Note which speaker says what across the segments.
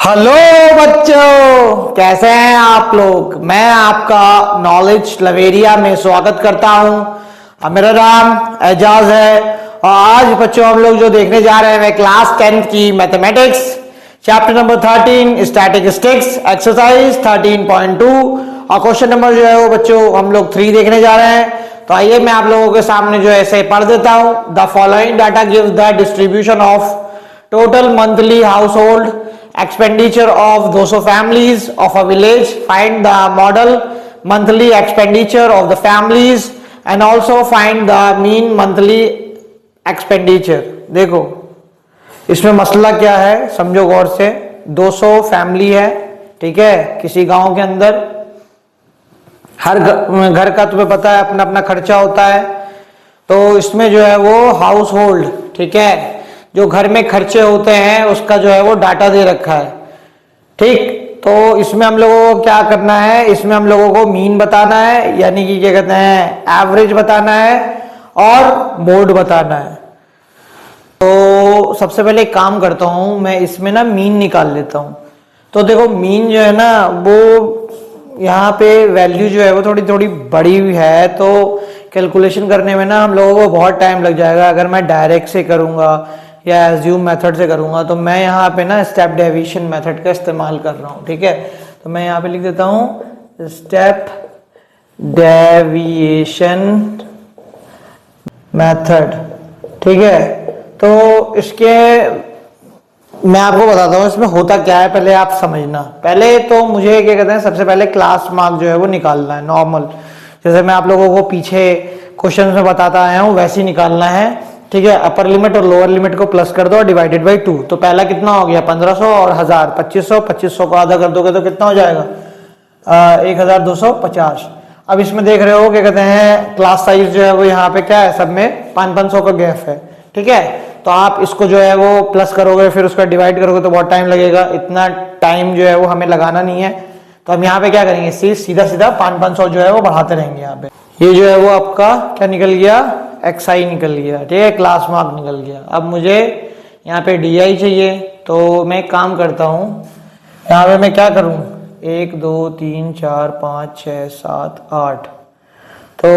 Speaker 1: Hello बच्चों, कैसे हैं आप लोग। मैं आपका नॉलेज लवेरिया में स्वागत करता हूं। मेरा नाम एजाज है और आज बच्चों हम लोग जो देखने जा रहे हैं क्लास 10 की mathematics chapter number 13 statistics exercise 13.2 और क्वेश्चन नंबर जो है वो बच्चों हम लोग 3 देखने जा रहे हैं। तो आइए मैं आप लोगों के सामने जो ऐसे पढ़ देता हूं। The following data gives the distribution of total monthly house hold expenditure of 200 families of a village. Find the model monthly expenditure of the families and also find the mean monthly expenditure. देखो इसमें मसला क्या है, समझो गौर से। 200 family है, ठीक है, किसी गांव के अंदर। हर घर का तुम्हें पता है अपना अपना खर्चा होता है। तो इसमें जो है वो हाउस होल्ड, ठीक है, जो घर में खर्चे होते हैं उसका जो है वो डाटा दे रखा है। ठीक, तो इसमें हम लोगों को क्या करना है, इसमें हम लोगों को मीन बताना है, यानी कि क्या कहते हैं एवरेज बताना है और मोड बताना है। तो सबसे पहले एक काम करता हूं, मैं इसमें ना मीन निकाल लेता हूं। तो देखो मीन जो है ना वो यहाँ पे वैल्यू जो है वो थोड़ी थोड़ी बड़ी हुई है, तो कैलकुलेशन करने में ना हम लोगों को बहुत टाइम लग जाएगा। अगर मैं डायरेक्ट से करूंगा या एज्यूम मेथड से करूंगा तो मैं यहाँ पे ना स्टेप डेविएशन मेथड का इस्तेमाल कर रहा हूँ, ठीक है। तो मैं यहाँ पे लिख देता हूँ स्टेप डेविएशन मेथड, ठीक है। तो इसके मैं आपको बताता हूँ इसमें होता क्या है, पहले आप समझना। पहले तो मुझे क्या कहते हैं, सबसे पहले क्लास मार्क जो है वो निकालना है नॉर्मल, जैसे मैं आप लोगों को पीछे क्वेश्चन में बताता आया हूँ वैसे ही निकालना है, ठीक है। अपर लिमिट और लोअर लिमिट को प्लस कर दो और डिवाइडेड बाई 2। तो पहला कितना हो गया 1500 और 1000 2500, 2500 को आधा कर दोगे तो कितना हो जाएगा 1250। अब इसमें देख रहे हो क्या कहते हैं क्लास साइज जो है वो यहाँ पे क्या है, सब में 500 का गैप है, ठीक है। तो आप इसको जो है वो प्लस करोगे फिर उसका डिवाइड करोगे तो बहुत टाइम लगेगा। इतना टाइम जो है वो हमें लगाना नहीं है। तो हम यहाँ पे क्या करेंगे, सीधा सीधा 500 जो है वो बढ़ाते रहेंगे। यहाँ पे ये जो है वो आपका क्या निकल गया, XI निकल गया, ठीक है, क्लास मार्क निकल गया। अब मुझे यहाँ पे DI चाहिए, तो मैं एक काम करता हूँ, यहाँ पे मैं क्या करूँ 1 2 3 4 5 6 7 8। तो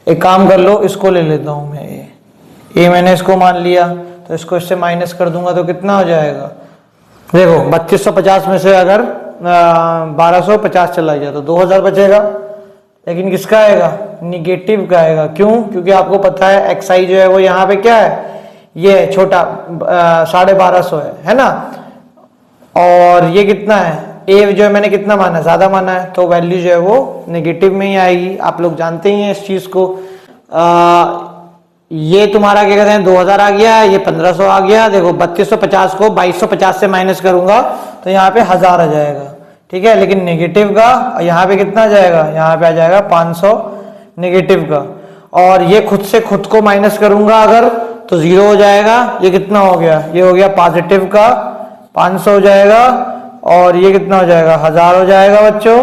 Speaker 1: एक काम कर लो, इसको ले लेता हूँ मैं, ये मैंने इसको मान लिया। तो इसको इससे माइनस कर दूंगा तो कितना हो जाएगा, देखो 3250 में से अगर 1250 चला गया तो 2000 बचेगा। लेकिन किसका आएगा, निगेटिव का आएगा। क्यों, क्योंकि आपको पता है XI जो है वो यहाँ पे क्या है, ये छोटा 1250 है ना। और ये कितना है, A जो है मैंने कितना माना, ज्यादा माना है, तो वैल्यू जो है वो नेगेटिव में ही आएगी। आप लोग जानते ही हैं इस चीज को। ये तुम्हारा क्या कहते हैं 2000 आ गया, ये 1500 आ गया। देखो 3250 को 2250 से माइनस करूंगा तो यहाँ पे 1000 आ जाएगा, ठीक है। लेकिन नेगेटिव का यहाँ पे कितना आ जाएगा, यहाँ पे आ जाएगा 500 नेगेटिव का। और ये खुद से खुद को माइनस करूंगा अगर तो 0 हो जाएगा। ये कितना हो गया, ये हो गया पॉजिटिव का 500 हो जाएगा। और ये कितना हो जाएगा 1000 हो जाएगा बच्चों।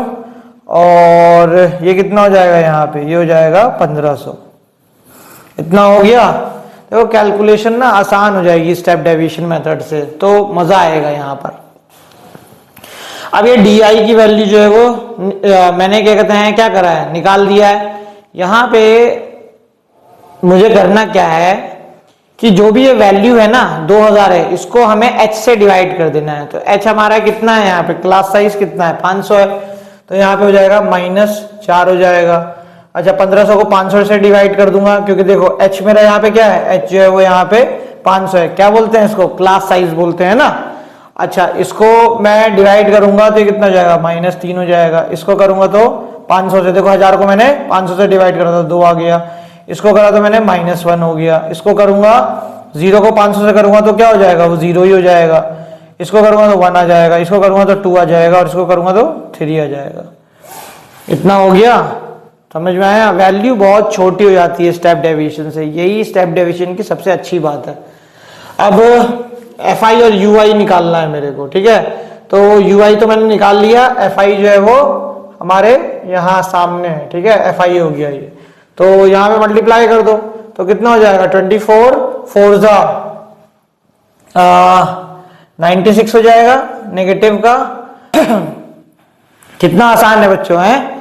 Speaker 1: और ये कितना हो जाएगा यहाँ पे, ये हो जाएगा 1500। इतना हो गया। देखो कैलकुलेशन ना आसान हो जाएगी स्टेप डेविएशन मेथड से, तो मजा आएगा यहाँ पर। अब ये DI की वैल्यू जो है वो मैंने क्या कहते हैं क्या करा है, निकाल दिया है। यहाँ पे मुझे करना क्या है कि जो भी ये वैल्यू है ना 2000 है, इसको हमें H से डिवाइड कर देना है। तो H हमारा कितना है, यहाँ पे क्लास साइज कितना है 500 है, तो यहाँ पे हो जाएगा -4 हो जाएगा। अच्छा 1500 को 500 से डिवाइड कर दूंगा, क्योंकि देखो H मेरा यहाँ पे क्या है, H जो है वो यहाँ पे 500 है। क्या बोलते हैं इसको, क्लास साइज बोलते हैं ना। अच्छा इसको मैं डिवाइड करूंगा तो ये कितना हो जाएगा -3 हो जाएगा। इसको करूंगा तो 500 से, देखो 1000 को मैंने 500 से डिवाइड करा था 2 आ गया। इसको करा तो मैंने -1 हो गया। इसको करूंगा 0 को 500 से करूंगा तो क्या हो जाएगा, वो 0 ही हो जाएगा। इसको करूंगा तो 1 आ जाएगा, इसको करूंगा तो 2 आ जाएगा और इसको करूंगा तो 3 आ जाएगा। इतना हो गया, समझ में आया। वैल्यू बहुत छोटी हो जाती है स्टेप डेविएशन से, यही स्टेप डेविएशन की सबसे अच्छी बात है। अब FI और UI निकालना है मेरे को, ठीक है। तो UI तो मैंने निकाल लिया, FI जो है वो हमारे यहाँ सामने है, ठीक है। FI हो गया ये, तो यहाँ पे मल्टीप्लाई कर दो तो कितना हो जाएगा 24 4 जा 96 हो जाएगा नेगेटिव का। कितना आसान है बच्चों है।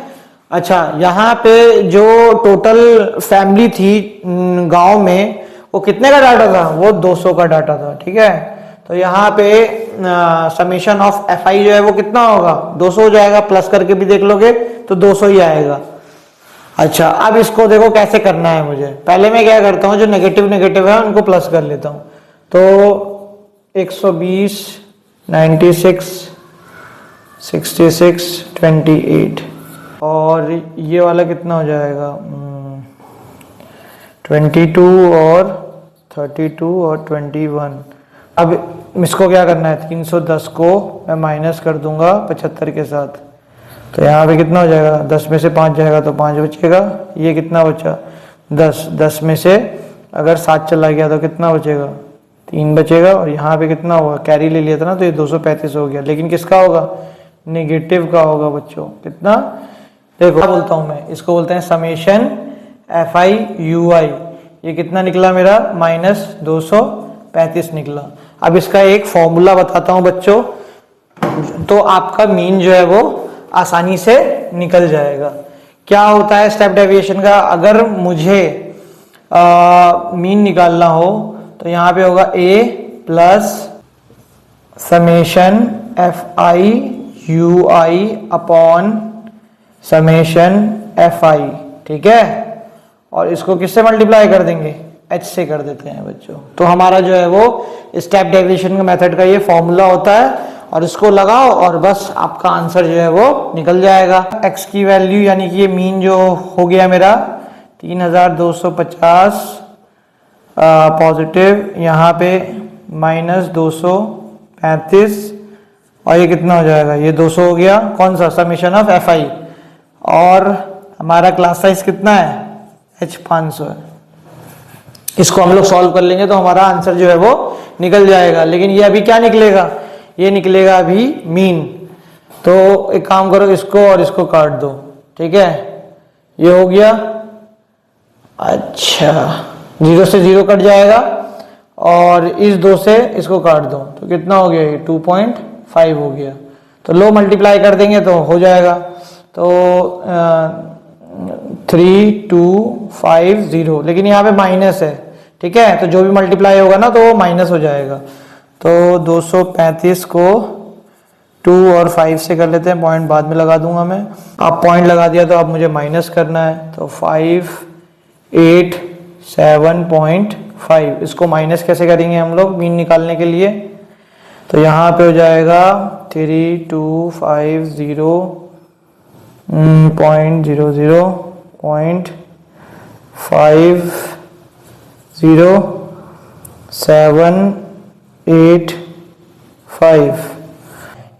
Speaker 1: अच्छा, यहाँ पे जो टोटल फैमिली थी गांव में, वो कितने का डाटा था, वो 200 का डाटा था। ठीक है, तो यहाँ पे समेशन ऑफ एफ आई जो है वो कितना होगा, 200 हो जाएगा। प्लस करके भी देख लोगे तो 200 ही आएगा। अच्छा, अब इसको देखो कैसे करना है मुझे। पहले मैं क्या करता हूँ, जो नेगेटिव नेगेटिव है उनको प्लस कर लेता हूँ। तो 120, 96, 66, 28 और ये वाला कितना हो जाएगा, 22 और 32 और 21। अब इसको क्या करना है, 310 को मैं माइनस कर दूंगा 75 के साथ। तो यहाँ पे कितना हो जाएगा, 10 में से 5 जाएगा तो 5 बचेगा। ये कितना बचा, 10, 10 में से अगर 7 चला गया तो कितना बचेगा, 3 बचेगा। और यहाँ पे कितना होगा, कैरी ले लिया था ना, तो ये 235 हो गया। लेकिन किसका होगा, नेगेटिव का होगा बच्चों। कितना, देखो क्या बोलता हूँ मैं, इसको बोलते हैं समेशन एफ आई यू आई। ये कितना निकला मेरा, -235 निकला। अब इसका एक फॉर्मूला बताता हूँ बच्चों, तो आपका मीन जो है वो आसानी से निकल जाएगा। क्या होता है स्टेप डेविएशन का, अगर मुझे मीन निकालना हो तो यहाँ पे होगा a plus summation F I you I upon summation F I. ठीक है, और इसको किससे मल्टीप्लाई कर देंगे, h से कर देते हैं बच्चों। तो हमारा जो है वो स्टेप डेविएशन का मेथड का ये फॉर्मूला होता है, और इसको लगाओ और बस आपका आंसर जो है वो निकल जाएगा। x की वैल्यू यानी कि ये मीन जो हो गया मेरा 3250 पॉजिटिव, यहाँ पे -235 और ये कितना हो जाएगा, ये 200 हो गया। कौन सा, समेशन ऑफ एफ आई। और हमारा क्लास साइज कितना है, h 500 है। इसको हम लोग सॉल्व कर लेंगे तो हमारा आंसर जो है वो निकल जाएगा। लेकिन ये अभी क्या निकलेगा, ये निकलेगा अभी मीन। तो एक काम करो, इसको और इसको काट दो। ठीक है, ये हो गया। अच्छा, 0 से 0 कट जाएगा और इस 2 से इसको काट दो तो कितना हो गया, ये 2.5 हो गया। तो लो मल्टीप्लाई कर देंगे तो हो जाएगा। तो 3250, लेकिन यहाँ पे माइनस है। ठीक है, तो जो भी मल्टीप्लाई होगा ना तो वो माइनस हो जाएगा। तो 235 को 2 और 5 से कर लेते हैं, पॉइंट बाद में लगा दूंगा मैं। अब पॉइंट लगा दिया तो अब मुझे माइनस करना है। तो 587.5, इसको माइनस कैसे करेंगे हम लोग मीन निकालने के लिए। तो यहाँ पे हो जाएगा 3250.5078.5।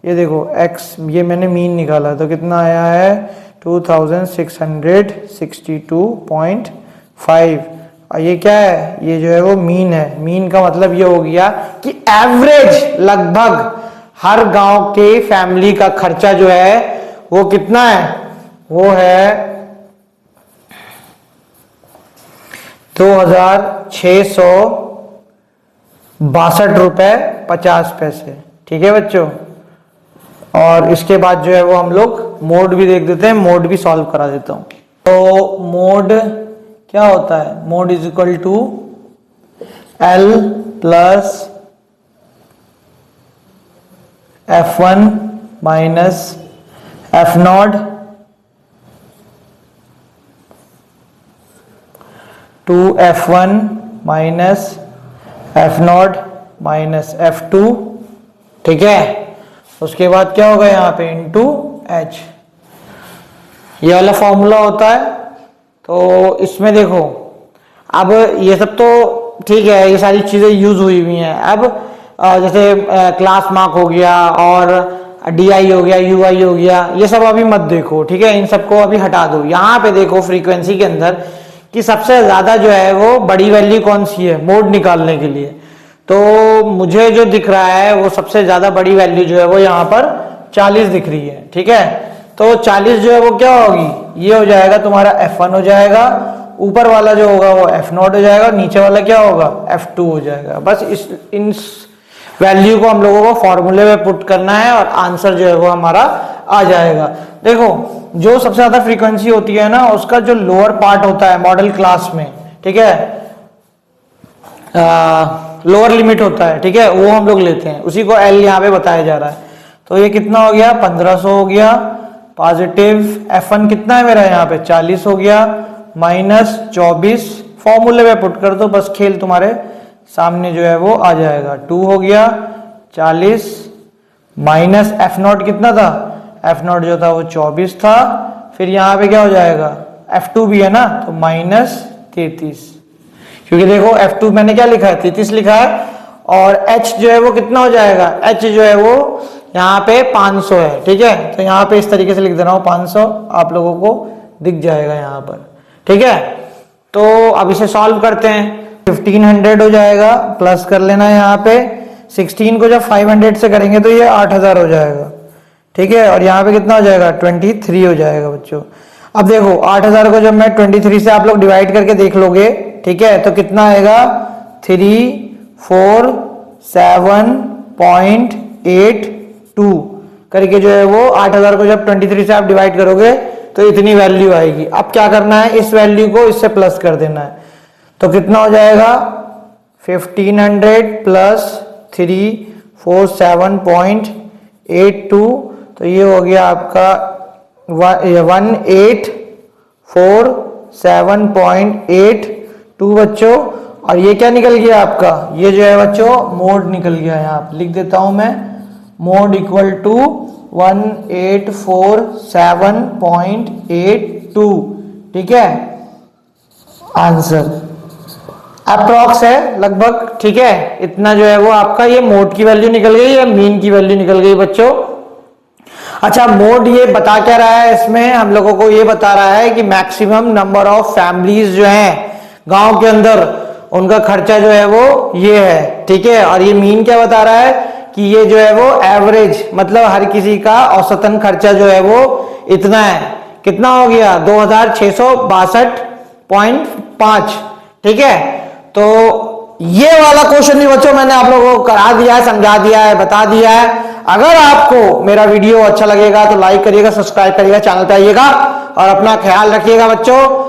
Speaker 1: ये देखो x, ये मैंने मीन निकाला तो कितना आया है 2662.5। और ये क्या है, ये जो है वो मीन है। मीन का मतलब ये हो गया कि एवरेज लगभग हर गांव के फैमिली का खर्चा जो है वो कितना है, वो है 2662 रुपए 50 पैसे। ठीक है बच्चों, और इसके बाद जो है वो हम लोग मोड भी देख देते हैं, मोड भी सॉल्व करा देता हूं। तो मोड क्या होता है, mode is equal to L plus F1 minus F0 to F1 minus F0 minus F2। ठीक है, उसके बाद क्या होगा यहाँ पे इंटू H, ये वाला फॉर्मूला होता है। तो इसमें देखो, अब ये सब तो ठीक है, ये सारी चीजें यूज हुई हुई हैं। अब जैसे क्लास मार्क हो गया और DI हो गया, UI हो गया, ये सब अभी मत देखो। ठीक है, इन सबको अभी हटा दो। यहाँ पे देखो फ्रीक्वेंसी के अंदर कि सबसे ज्यादा जो है वो बड़ी वैल्यू कौन सी है मोड निकालने के लिए। तो मुझे जो दिख रहा है वो सबसे ज्यादा बड़ी वैल्यू जो है वो यहाँ पर 40 दिख रही है। ठीक है, तो 40 जो है वो क्या होगी, ये हो जाएगा तुम्हारा F1 हो जाएगा, ऊपर वाला जो होगा वो F0 हो जाएगा, नीचे वाला क्या होगा F2 हो जाएगा। बस इन वैल्यू को हम लोगों को फॉर्मूले में पुट करना है और आंसर जो है वो हमारा आ जाएगा। देखो जो सबसे ज्यादा फ्रीक्वेंसी होती है ना, उसका जो लोअर पार्ट होता है मॉडल क्लास में, ठीक है, लोअर लिमिट होता है, ठीक है, वो हम लोग लेते हैं, उसी को एल यहाँ पे बताया जा रहा है। तो ये कितना हो गया, 1500 हो गया, पॉजिटिव F1 कितना है मेरा यहाँ पे 40 हो गया, माइनस 24 फॉर्मूले में पुट कर दो, बस खेल तुम्हारे सामने जो है वो आ जाएगा। 2 हो गया 40 माइनस F0 कितना था, F0 जो था वो 24 था, फिर यहाँ पे क्या हो जाएगा, F2 भी है ना, तो माइनस 33, क्योंकि देखो F2 मैंने क्या लिखा है 33 लिखा है, और H जो है वो कितना हो जाएगा, H जो है वो यहाँ पे 500 है, ठीक है, तो यहाँ पे इस तरीके से लिख दे रहा हूँ 500, आप लोगों को दिख जाएगा यहाँ पर, ठीक है। तो अब इसे सॉल्व करते हैं, 1500 हो जाएगा, प्लस कर लेना यहाँ पे 16 को जब 500 से करेंगे तो ये 8000 हो जाएगा, ठीक है, और यहाँ पे कितना हो जाएगा 23 हो जाएगा बच्चों। अब देखो 8000 को जब मैं 23 से आप लोग डिवाइड करके देख लोगे, ठीक है, तो कितना आएगा 347.82 करके जो है वो 8000 को जब 23 से आप डिवाइड करोगे तो इतनी वैल्यू आएगी। अब क्या करना है, इस वैल्यू को इससे प्लस कर देना है, तो कितना हो जाएगा 1500 प्लस 347.82, तो ये हो गया आपका 1847.82 बच्चों। और ये क्या निकल गया आपका, ये जो है बच्चों मोड निकल गया, यहाँ पे लिख देता हूं मैं, मोड इक्वल टू 1847.82, ठीक है, आंसर अप्रॉक्स है लगभग, ठीक है, इतना जो है वो आपका ये मोड की वैल्यू निकल गई या मीन की वैल्यू निकल गई बच्चों। अच्छा मोड ये बता क्या रहा है, इसमें हम लोगों को ये बता रहा है कि मैक्सिमम नंबर ऑफ फैमिलीज जो हैं गांव के अंदर, उनका खर्चा जो है वो ये है, ठीक है, और ये मीन क्या बता रहा है कि ये जो है वो एवरेज, मतलब हर किसी का औसतन खर्चा जो है वो इतना है, कितना हो गया 2662.5, ठीक है। तो ये वाला क्वेश्चन भी बच्चों मैंने आप लोगों को करा दिया है, समझा दिया है, बता दिया है। अगर आपको मेरा वीडियो अच्छा लगेगा तो लाइक करिएगा, सब्सक्राइब करिएगा, चैनल पे आइएगा और अपना ख्याल रखिएगा बच्चों।